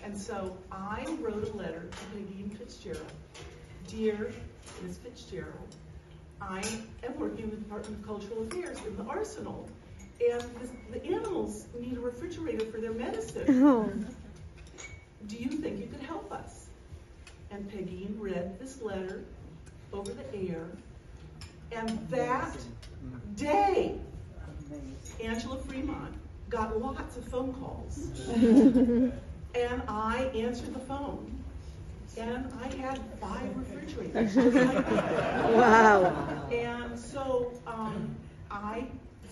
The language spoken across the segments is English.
And so I wrote a letter to Peggy Fitzgerald. Dear Ms. Fitzgerald, I am working in the Department of Cultural Affairs in the Arsenal, and the animals need a refrigerator for their medicine. Oh. Do you think you could help us? And Peggy read this letter over the air, and that day, Angela Fremont got lots of phone calls. And I answered the phone, and I had 5 refrigerators. Wow. And so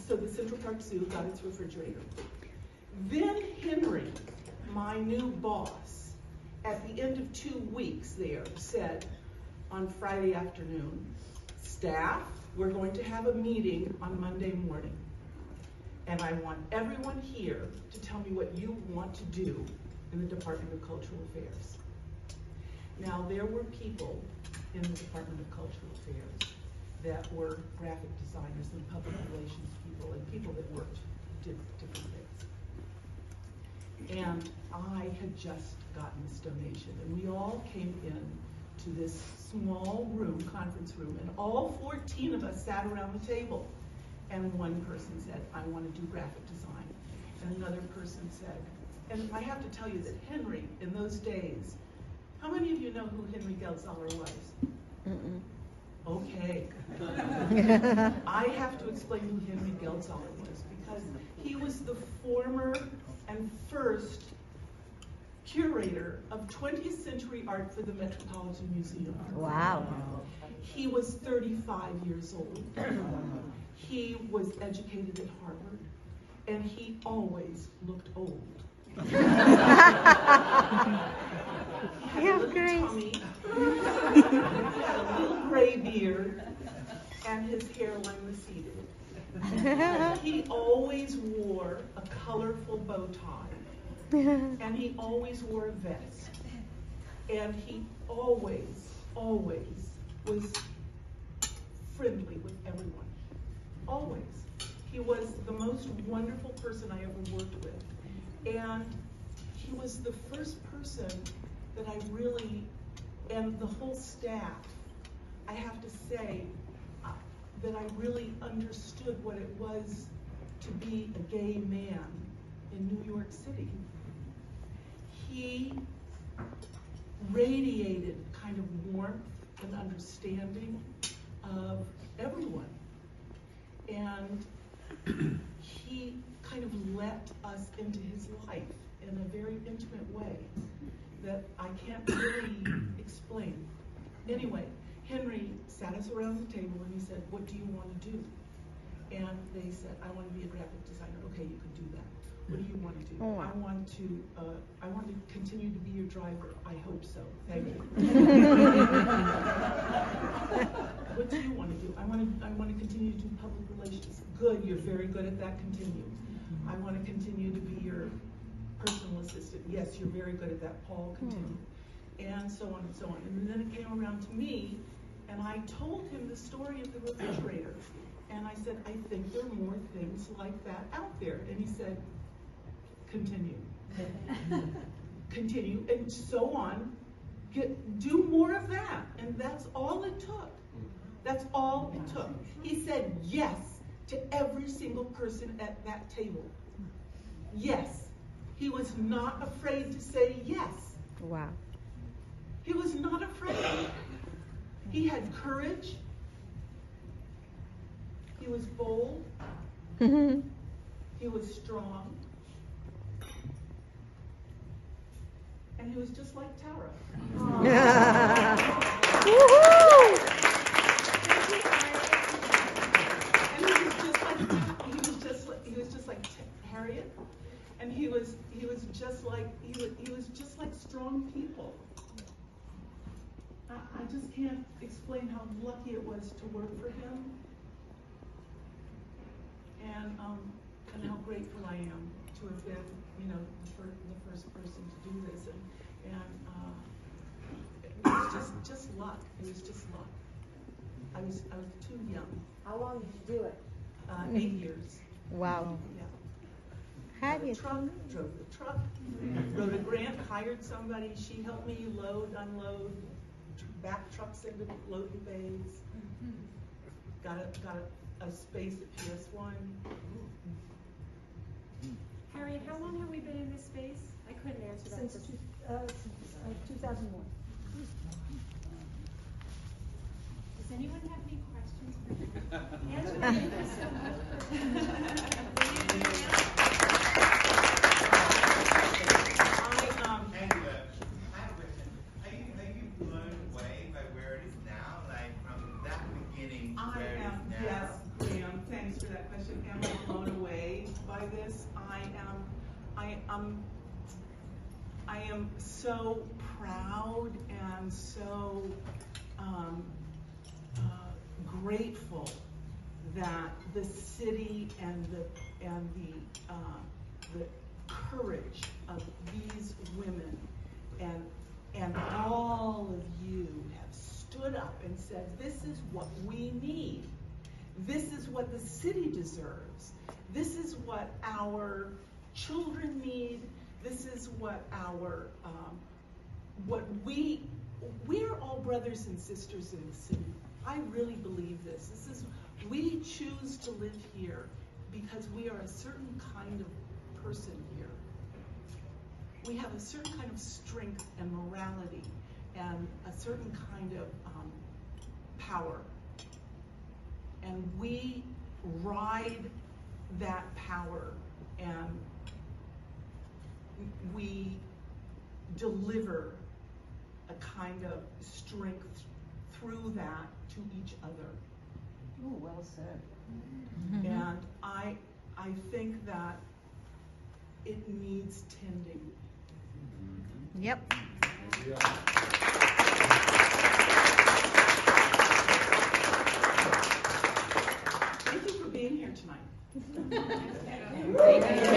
so the Central Park Zoo got its refrigerator. Then Henry, my new boss, at the end of 2 weeks there, said on Friday afternoon, staff, we're going to have a meeting on Monday morning. And I want everyone here to tell me what you want to do in the Department of Cultural Affairs. Now, there were people in the Department of Cultural Affairs that were graphic designers and public relations people and people that did different things. And I had just gotten this donation, and we all came in to this small room, conference room, and all 14 of us sat around the table. And one person said, I want to do graphic design. And another person said, and I have to tell you that Henry, in those days, how many of you know who Henry Geldzahler was? Mm-mm. Okay. I have to explain who Henry Geldzahler was, because he was the former and first curator of 20th century art for the Metropolitan Museum. Wow. He was 35 years old. He was educated at Harvard, and he always looked old. He had a little tummy, he had a little gray beard, and his hairline receded. He always wore a colorful bow tie, and he always wore a vest, and he always was friendly with everyone. Always. He was the most wonderful person I ever worked with. And he was the first person that I really, and the whole staff, I have to say, that I really understood what it was to be a gay man in New York City. He radiated kind of warmth and understanding of everyone. And he kind of let us into his life in a very intimate way that I can't really explain. Anyway, Henry sat us around the table and he said, what do you want to do? And they said, I want to be a graphic designer. Okay, you can do that. What do you want to do? Oh, wow. I want to continue to be your driver. I hope so. Thank you. What do you want to do? I want to continue to do public relations. Good, you're very good at that. Continue. I want to continue to be your personal assistant. Yes, you're very good at that. Paul, continue. And so on and so on. And then it came around to me, and I told him the story of the refrigerator. And I said, I think there are more things like that out there. And he said, continue. Continue, and so on. Do more of that. And that's all it took. That's all it took. He said yes to every single person at that table. Yes. He was not afraid to say yes. Wow. He was not afraid. He had courage. He was bold. He was strong. And he was just like Tara. And he was just like Harriet. And he was just like strong people. I just can't explain how lucky it was to work for him, and how grateful I am to have been, the first person to do this, and it was just luck. It was just luck. I was too young. How long did you do it? 8 years. Wow. Yeah. Have you? Drove the truck, wrote a grant hired somebody, she helped me load, unload, back trucks into loading bays. Got a space at PS1. Harriet, how long have we been in this space? I couldn't answer that. Since 2001. Does anyone have any questions for me? Answer them. Thank you so much. Angela, I have a question. Are you blown away by where it is now? Like from that beginning to where it is now? Yes, Graham, thanks for that question. Am I blown away by this? I am so proud and so grateful that the city and the courage of these women and all of you have stood up and said, this is what we need. This is what the city deserves. This is what our children need. This is what we're all brothers and sisters in the city. I really believe this. We choose to live here because we are a certain kind of person here. We have a certain kind of strength and morality and a certain kind of power. And we ride that power and we deliver a kind of strength through that to each other. Ooh, well said. And I think that it needs tending. Yep. Thank you for being here tonight. Thank you.